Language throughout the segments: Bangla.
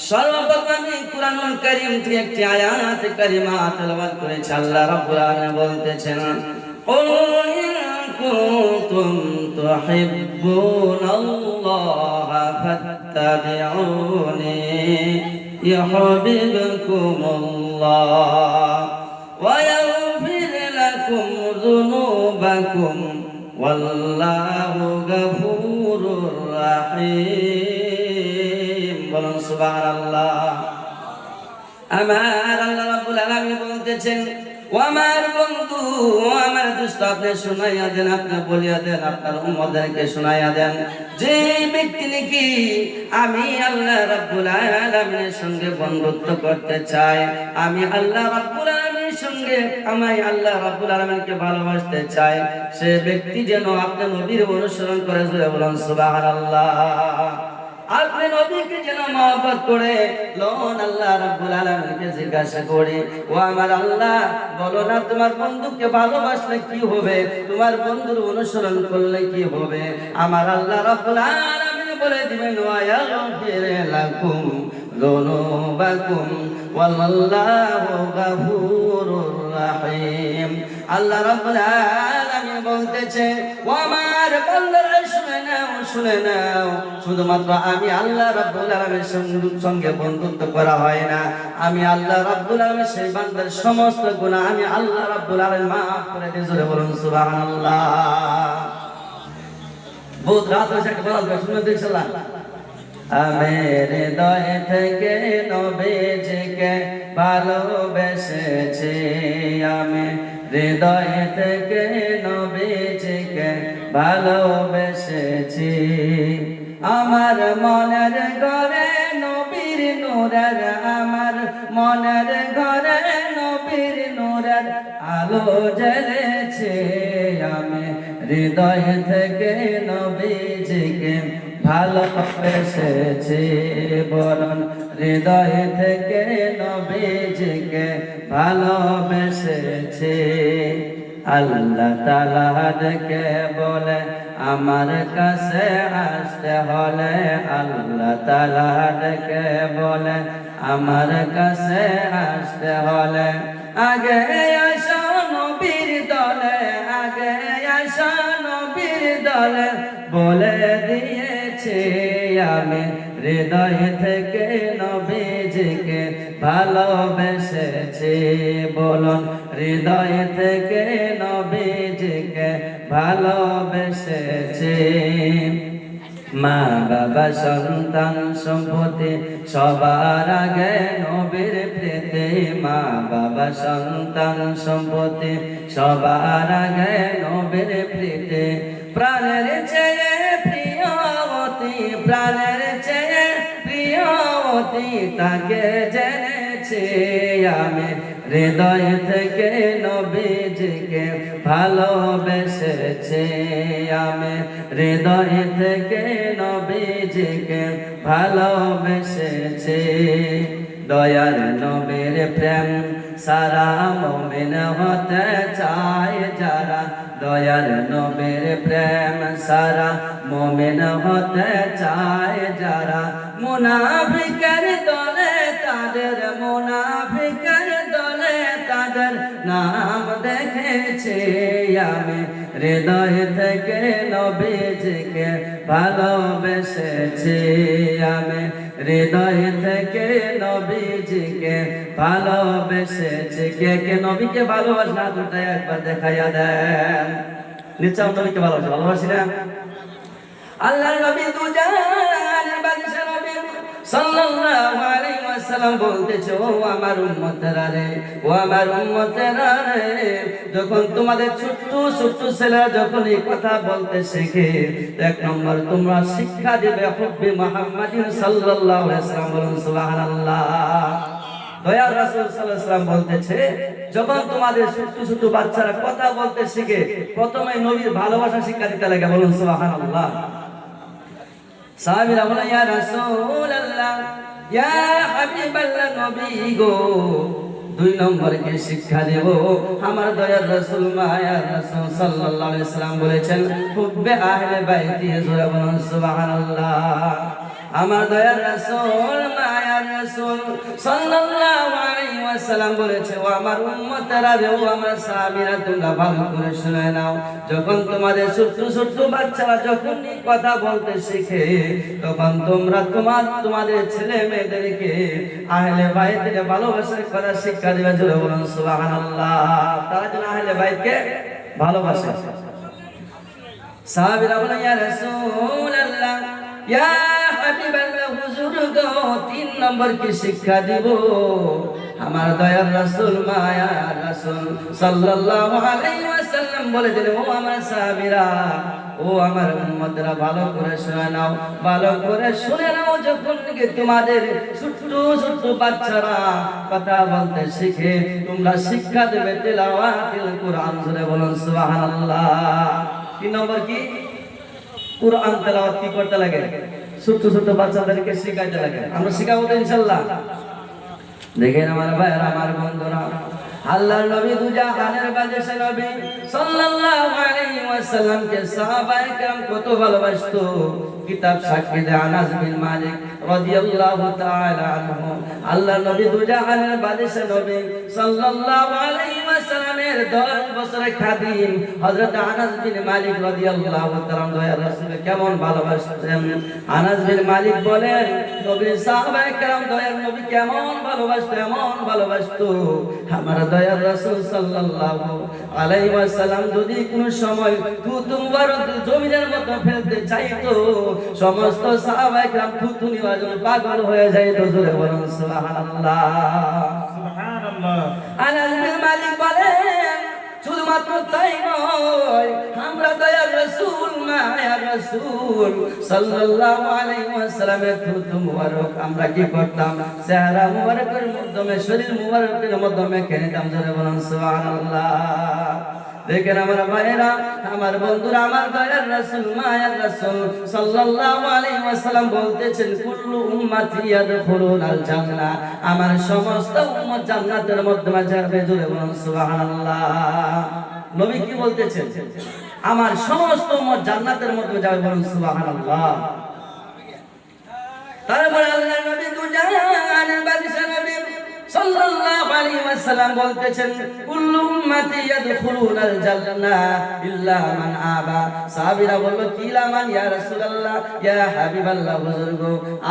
সর্বপ্রথম আমি কুরআনুল কারীম থেকে একটি আয়াত কারিমা তেলাওয়াত করেছি। আল্লাহ রাব্বুল আলামিন বলতেছেন, কুল ইন কুনতুম তুহিব্বুনাল্লাহা ফাত্তাবিউনি ইউহিব্বুকুমুল্লাহ ওয়া ইয়াগফির লাকুম যুনুবাকুম ওয়াল্লাহু গফুরুর রাহিম। বলুন সুবহানাল্লাহ। আমার আল্লাহ রাব্বুল আলামিন বলতেছেন, ও আমার বন্ধু, ও আমার দোস্ত, আপনি শুনাইয়া দেন, আপনি বলিয়া দেন, আপনার উম্মতদেরকে শুনাইয়া দেন, যে ব্যক্তি নাকি আমি আল্লাহ রাব্বুল আলামিনের সঙ্গে বন্ধুত্ব করতে চায়, আমি আল্লাহ রাব্বুল আলামিনের সঙ্গে আল্লাহ রাব্বুল আলামিনকে ভালোবাসতে চাই, সে ব্যক্তি যেন আপনি নবীর অনুসরণ করে। বলুন সুবহানাল্লাহ। আপনি নবীকে যেন মহব্বত করে। লোন আল্লাহ রাব্বুল আলামিনকে জিজ্ঞাসা করি, ও আমার আল্লাহ, বলো না তোমার বন্ধুকে ভালোবাসলে কি হবে, তোমার বন্ধুর অনুসরণ করলে কি হবে? আমার আল্লাহ রাব্বুল আলামিন বলে দিবেন, ওয়া ইয়াগফির লাকুম যুনুবাকুম ওয়াল্লাহু গফুরুর রাহিম। আল্লাহ রাব্বুল আলামিন বলতেছে, ও আমার বান্দারা শুনে নাও, শুধুমাত্র আমি আল্লাহ রাব্বুল আলামিনের সঙ্গে বন্ধুত্ব করা হয় না, আমি আল্লাহ রাব্বুল আলামিন সেই বান্দার সমস্ত গুনাহ আমি আল্লাহ রাব্বুল আলামিন maaf করে দিয়ে। জোরে বলুন সুবহানাল্লাহ। বহুত রাত হয়েছে, একটা বলা শুনে দেখছিলাম, আমি হৃদয় থেকে নবীজিকে ভালোবেসেছি, আমি হৃদয় থেকে নবীজিকে ভালোবেসেছি, আমার মনের ঘরে নবীর নূরের, আমার মনের ঘরে নবীর নূরের আলো জ্বলেছে, আমি হৃদয় থেকে নবীজিকে ভালোবেসেছি। বলুন, হৃদয় থেকে নবীজিকে ভালোবেসেছি। আল্লাহ তাআলা ডেকে বলে আমার কাছে আসতে হলে, আল্লাহ তাআলা ডেকে বলে আমার কাছে আসতে হলে, আগে আসো নবীর দলে, আগে আসো নবীর দলে, বলে দিয়েছি আমি হৃদয় থেকে নবীজিকে ভালোবেসেছি। বলুন, হৃদয় থেকে নবীজিকে ভালোবেসেছি। মা বাবা সন্তান সম্পত্তি সবার আগে নবীর প্রীতি, মা বাবা সন্তান সম্পত্তি সবার আগে নবীর প্রীতি, প্রাণের চেয়ে প্রিয়বতী, প্রাণের চেয়ে প্রিয়বতী তাকে জেনেছি, আমি হৃদয় থেকে নবীজিকে ভালোবেসেছি, আমি হৃদয় থেকে নবীজিকে ভালোবেসেছি। দয়ার নবীর প্রেম সারা মুমিন হতে চায় যারা, দয়ার নবীর প্রেম সারা মুমিন হতে চায় যারা, মুনাফিকের দলে তাদের, মুনাফিকের দলে তাদের নাম দেখেছি, আমি হৃদয় থেকে নবীজিকে ভালোবেসেছি, আমি হৃদয় থেকে নবীজিকে ভালোবেসেছি। কে কে নবীকে ভালোবাসে না দুটাই একবার দেখাইয়া দেন। নিশ্চয় নবীকে ভালোবাসে, ভালোবাসি না? আল্লাহর নবী দুজাহানের বাদশা নবী সাল্লাল্লাহু আলাইহি ওয়াসাল্লাম বলতেছে, ও আমার উম্মতেরা রে, ও আমার উম্মতেরা রে, যখন তোমাদের ছোট্ট ছোট্ট ছেলেরা যখন এই কথা বলতে শেখে, এক নম্বর তোমরা শিক্ষা দিবে হুব্বে মুহাম্মাদিন সাল্লাল্লাহু আলাইহি ওয়াসাল্লাম। বলুন সুবহানাল্লাহ। দয়ার রাসূল সাল্লাল্লাহু আলাইহি ওয়াসাল্লাম বলতেছে, যখন তোমাদের ছোট্ট ছোট্ট বাচ্চারা কথা বলতে শিখে, প্রথমে নবীর ভালোবাসা শিক্ষা দিতে লাগে। বলুন সুবহানাল্লাহ। সাহাবীরা বলে, ইয়া রাসূলুল্লাহ, ইয়া হাবিবাল্লাহ, নবী গো, দুই নম্বরকে শিক্ষা দেব। আমার দয়ার রাসূল মায়ার রাসূল সাল্লাল্লাহু আলাইহি ওয়াসাল্লাম বলেছেন, হুব্বে আহলে বাইতি। জোরে বলুন সুবহানাল্লাহ। আমার দয়ার রাসূল মায়ার রাসূল সাল্লাল্লাহু আলাইহি ওয়াসাল্লাম বলেছে, ও আমার উম্মতেরা রে, ও আমার সাহাবীরা, তোমরা ভালো করে শুনে নাও। যখন তোমাদের ছোট্ট ছোট্ট বাচ্চারা যখন কথা বলতে শিখে, তখন তোমরা তোমাদের ছেলে মেয়েদেরকে আহলে বাইতের ভালোবাসার কথা শিক্ষা দিবে। জোরে বলুন সুবহানাল্লাহ। তারা যেন আহলে বাইতকে ভালোবাসে। সাহাবীরা বলে, ইয়া রাসূলুল্লাহ, ইয়া হাবিবাল্লাহ, হুজুর গো, 3 নম্বর কি শিক্ষা দিব? আমার দয়ার রাসূল, মায়ার রাসূল সাল্লাল্লাহু আলাইহি ওয়াসাল্লাম বলে দিলেন, ও আমার সাহাবীরা, ও আমার উম্মতরা, ভালো করে শুনে নাও, ভালো করে শুনে নাও। যখন থেকে তোমাদের ছোট্ট ছোট্ট বাচ্চারা কথা বলতে শিখে, তোমরা শিক্ষা দেবে তিলাওয়াতুল কুরআন। জোরে বলুন সুবহানাল্লাহ। 3 নম্বর কি? কুরআন তেলাওয়াত কি করতে লাগে? ছোট ছোট বাচ্চাদেরকে শিখাইতে লাগে। আমরা শিখাবো তো ইনশাআল্লাহ। দেখেন আমার ভাইরা, আমার বন্ধুরা, আল্লাহর নবী দুজাহানের বাদশা নবী সাল্লাল্লাহু আলাইহি ওয়াসাল্লামকে সাহাবায়ে কেরাম কত ভালোবাসতো। কিতাব সাক্ষী দেয় আনাস বিন মালিক রাদিয়াল্লাহু তাআলা আনহু, আল্লাহর নবী দুজাহানের বাদশা নবী সাল্লাল্লাহু আলাইহি ওয়াসাল্লামের 10 বছরের খাদিম হযরত আনাস বিন মালিক রাদিয়াল্লাহু তাআলা দয়ার রাসূলকে কেমন ভালোবাসতেন। আনাস বিন মালিক বলেন, নবীর সাহাবায়ে কেরাম দয়ার নবী কেমন ভালোবাসতো, এমন ভালোবাসতো। আমার দয়ার রাসূল সাল্লাল্লাহু আলাইহি ওয়াসাল্লাম যদি কোনো সময় থুতু মুবারক জমিনের মতো ফেলতে চাইতো, সমস্ত সাহাবায়ে কেরাম থুতু নেওয়ার জন্য পাগল হয়ে যাইতো। জোরে বলুন সুবহানাল্লাহ, সুবহানাল্লাহ। আনাস বিন মালিক বলেন, শুধুমাত্র তাই নয়, আমরা দয়ার রাসূল, মায়ার রাসূল সাল্লাল্লাহু আলাইহি ওয়াসাল্লামের থুতু মুবারক আমরা কি করতাম? চেহারা মুবারকের মাধ্যমে, শরীর মুবারকের মাধ্যমে খেয়ে নিতাম। জোরে বলুন সুবহানাল্লাহ। দেখেন আমার ভাইরা, আমার বন্ধুরা, আমার দয়ার রাসূল, মায়ার রাসূল সাল্লাল্লাহু আলাইহি ওয়াসাল্লাম বলতেছেন, কুল্লু উম্মতি ইয়াদখুলুনাল জান্নাহ, আমার সমস্ত উম্মত জান্নাতের মধ্যে যাবে। জোরে বলুন সুবহানাল্লাহ। নবী কি বলতেছেন? আমার সমস্ত উম্মত জান্নাতের মধ্যে যাবে। বলুন সুবহানাল্লাহ। তারপরে আল্লাহর নবী দুজাহানের বাদশা নবী সাল্লাল্লাহু আলাইহি ওয়াসাল্লাম বলতেছেন, কুল্লু উম্মতি ইয়াদখুলুনাল জান্নাহ ইল্লা মান আবা। সাহাবীরা বলল, কিলা মান ইয়া রাসূলুল্লাহ, ইয়া হাবিবাল্লাহ, বুজুর্গ,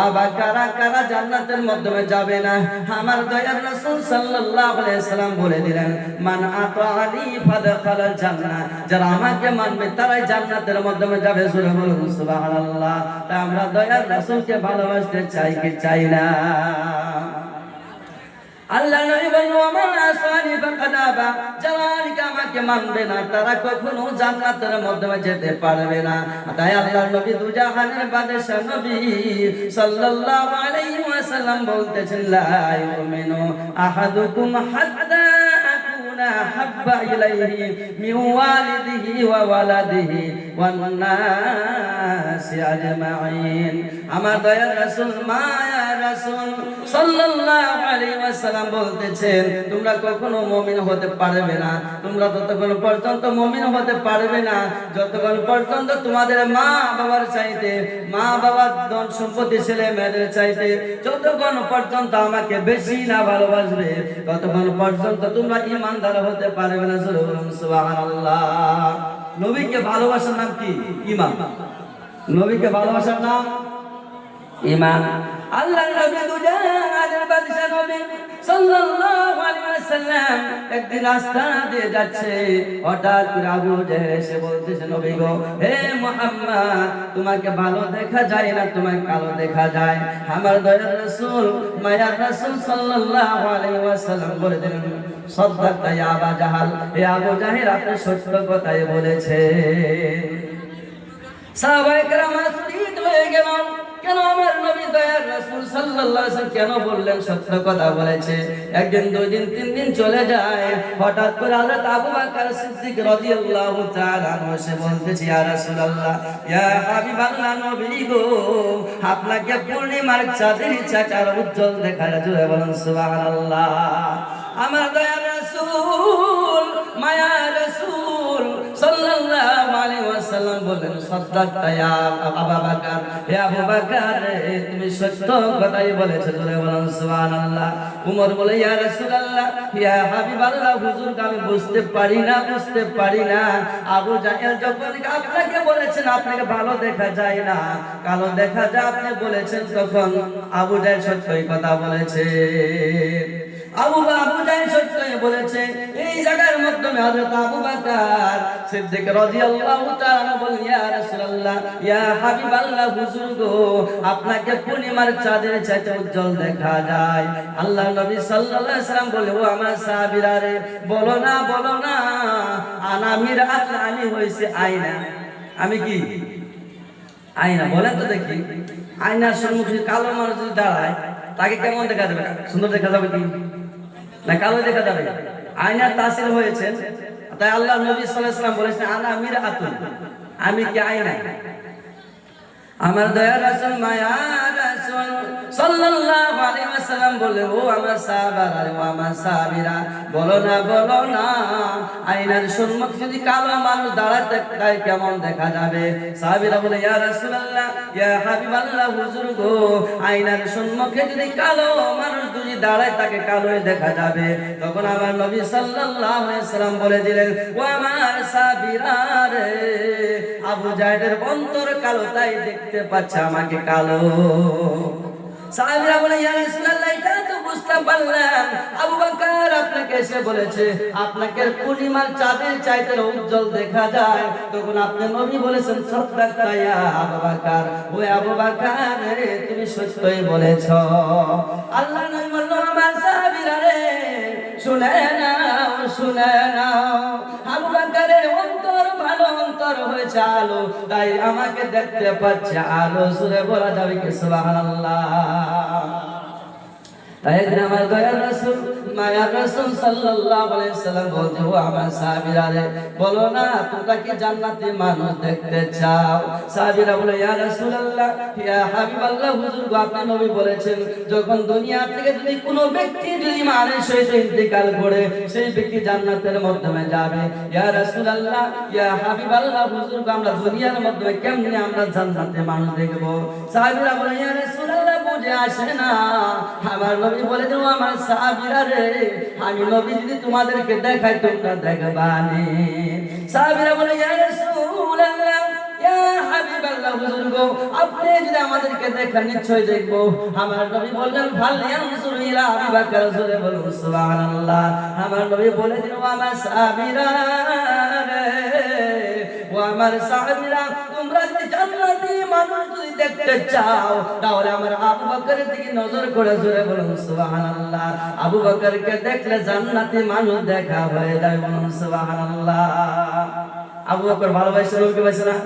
আবা কারা কারা জান্নাতের মধ্যে যাবে না? আমার দয়ার রাসূল সাল্লাল্লাহু আলাইহি ওয়াসাল্লাম বলে দিলেন, মান আতাআনি ফাদখালাল জান্নাহ, যারা আমাকে মানবে তারাই জান্নাতের মধ্যে যাবে। জোরে বলুন সুবহানাল্লাহ। তাই আমরা দয়ার রাসূলকে ভালোবাসতে চাই কি চাই না? আল্লাহ নবী বলল, মান আসানি ফাকাদ আবা, যারা আমাকে মানবে না তারা কখনো জান্নাতের মধ্যে যেতে পারবে না। তাই আল্লাহর নবী দুজাহানের বাদশা নবী সাল্লাল্লাহু আলাইহি ওয়াসাল্লাম বলতেছেন, লা ইউমিনু আহাদুকুম হাত্তা আকুনা হাব্বা ইলাইহি মিন ওয়ালিদিহি ওয়া ওয়ালাদিহি ওয়ান নাসি আজমাইন। আমার দয়ার রাসূল, মায়ার রাসূল সাল্লাল্লাহু আলাইহি ওয়াসাল্লাম বলতেছেন, তোমরা কখনো মুমিন হতে পারবে না, তোমরা ততক্ষণ পর্যন্ত মুমিন হতে পারবে না যতক্ষণ পর্যন্ত তোমাদের মা বাবার চাইতে, মা বাবার ধন সম্পত্তি, ছেলে মেয়েদের চাইতে যতক্ষণ পর্যন্ত আমাকে বেশি না ভালোবাসবে, ততক্ষণ পর্যন্ত তোমরা ঈমানদার হতে পারবে না। সুবহানাল্লাহ। নবীকে ভালোবাসার নাম কি? ঈমান। নবীকে ভালোবাসার নাম ঈমান। আল্লাহর নবী দুজাহানের বাদশা নবী সাল্লাল্লাহু আলাইহি ওয়াসাল্লাম একদিন রাস্তা দিয়ে যাচ্ছে, হঠাৎ করে আবু জাহেল এসে বলতেছে, নবী গো, হে মুহাম্মদ, তোমাকে ভালো দেখা যায় না, তোমাকে কালো দেখা যায়। আমার দয়ার রাসূল, মায়ার রাসূল সাল্লাল্লাহু আলাইহি ওয়াসাল্লাম বলে দিলেন, সাদাক্তা ইয়া আবু জাহাল, হে আবু জাহেল, আপনি সত্য কথাই বলেছেন। সাহাবায়ে কেরাম আশ্চর্য হয়ে গেল, কেন আমার নবী দয়ার রাসূল সাল্লাল্লাহু আলাইহি ওয়াসাল্লাম কেন বললেন সত্য কথা বলেছে? একদিন, 2 দিন, 3 দিন চলে যায়, হঠাৎ করে হযরত আবু বকর সিদ্দিক রাদিয়াল্লাহু তাআলা আনহু এসে বলতেছে, ইয়া রাসূলুল্লাহ, ইয়া হাবিবাল্লাহ, নবী গো, আপনাকে পূর্ণিমার চাঁদের চাকার উজ্জ্বল দেখা যায়। জোরে বলুন সুবহানাল্লাহ। আমার দয়ার রাসূল, মায়ার রাসূল সাল্লাল্লাহু আলাইহি ওয়াসাল্লাম ওয়াসাল্লাম বললেন সাদ্দাকতা ইয়া আবু বকর, হে আবু বকর তুমি সত্য কথাই বলেছো, জোরে বলুন সুবহানাল্লাহ। উমর বলে ইয়া রাসূলুল্লাহ ইয়া হাবিবাল্লাহ, হুজুর আমি বুঝতে পারি না আবু জাহেল যখন আপনাকে বলেছেন আপনাকে ভালো দেখা যায় না কালো দেখা যায় আপনি বলেছেন, তখন আবু জাহেল সত্যই কথা বলেছে। আবু জাহেল সত্যই বলেছে। এই জায়গার মাধ্যমে হযরত আবু বকর সিদ্দিক রাদিয়াল্লাহু তাআলা বলেন ইয়া রাসূলুল্লাহ ইয়া হাবিবাল্লাহ, হুজুর গো আপনাকে পূর্ণিমার চাঁদের চাইতে উজ্জ্বল দেখা যায়। আল্লাহর নবী সাল্লাল্লাহু আলাইহি ওয়াসাল্লাম বলে ও আমার সাহাবীরা রে বলো না আনামির আতলা, আমি হইছি আয়না। আমি কি আয়না? বলেন তো দেখি, আয়নার সম্মুখে কালো মানুষ যদি দাঁড়ায় তাকে কেমন দেখা যাবে? সুন্দর দেখা যাবে কি না কালো দেখা যাবে? আয়নার তাসির হয়েছেন, তাই আল্লাহ নবী সাল্লাল্লাহু আলাইহি ওয়াসাল্লাম বলেছেন আনা মিরআতুন, আমি কি আয়না। আমার দয়ার রাসূল মায়ার রাসূল সাল্লাল্লাহু আলাইহি ওয়াসাল্লাম বলে ও আমার সাহাবারা ও আমার সাহাবীরা বলো না আয়নার সম্মুখে যদি কালো মানুষ দাঁড়াতে তাই কেমন দেখা যাবে? সাহাবীরা বলে ইয়া রাসূলুল্লাহ ইয়া হাবিবাল্লাহ, হুজুর গো আয়নার সম্মুখে যদি কালো মানুষ যদি দাঁড়ায় তাকে কালোই দেখা যাবে। তখন আমার নবী সাল্লাল্লাহু আলাইহি ওয়াসাল্লাম বলে দিলেন ও আমার সাহাবীরা রে আবু জাহেলের অন্তর কালো তাই দেখতে পাচ্ছে আমাকে কালো। সাহাবীরা বলে ইয়া রাসূলুল্লাহ এটা তো বুঝতে পারলাম, আবু বকর আপনাকে এসে বলেছে আপনাকে পূর্ণিমার চাঁদের চাইতে উজ্জ্বল দেখা যায়, তখন আপনি নবী বলেছেন সাদ্দাকতা ইয়া আবু বকর, ও আবু বকর রে তুমি সত্যই বলেছো। আল্লাহ নবী বলল আমার সাহাবীরা রে শুনে নাও আবু বকরের অন্তর ভালো, অন্তর হয়েছে আলো, তাই আমাকে দেখতে পাচ্ছে আলো। সুরে বলা যাবে কি সুবহানাল্লাহ। তাই একদিন আমার দয়ার রাসূল মায়ার রাসূল সাল্লাল্লাহু আলাইহি ওয়াসাল্লাম বলতে ও আমার সাহাবীরা রে বলো না তোমরা কি জান্নাতি মানুষ দেখতে চাও? সাহাবীরা বলে ইয়া রাসূলুল্লাহ ইয়া হাবিবাল্লাহ, হুজুর গো আপনি নবী বলেছেন যখন দুনিয়া থেকে যদি কোনো ব্যক্তি যদি মারা শহীদ ইন্তেকাল করে সেই ব্যক্তি জান্নাতের মাধ্যমে যাবে। ইয়া রাসূলুল্লাহ ইয়া হাবিবাল্লাহ, হুজুর গো আমরা দুনিয়ার মাধ্যমে কেমনে আমরা জান্নাতে মানুষ দেখব? সাহাবীরা বলে ইয়া রাসূলুল্লাহ বুঝে আসে না। আমার নবী বলে দেবো আমার সাহাবীরা রে আমি নবী যদি তোমাদেরকে দেখাই তোমরা দেখবা নি। সাহাবীরা বলে ইয়া রাসূলুল্লাহ ইয়া হাবিবাল্লাহ, হুজুর গো আপনি যদি আমাদেরকে দেখান নিশ্চয় দেখবো। আমার নবী বললেন ফালয়ানজুর ইলা আবি বকর, জোরে বলুন সুবহানাল্লাহ। আমার নবী বলে দিল আমার সাহাবীরা রে ও আমার সাহাবীরা তোমরা যদি জান্নাতি মানুষ যদি দেখতে চাও তাহলে আমার আবু বকরের দিকে নজর করে জোরে বলুন সুবহানাল্লাহ। আবু বকরকে দেখলে জান্নাতি মানুষ দেখা হয়ে যায়, বলুন সুবহানাল্লাহ। আবু বকর ভালোবাসে নবীকে, বাসে না?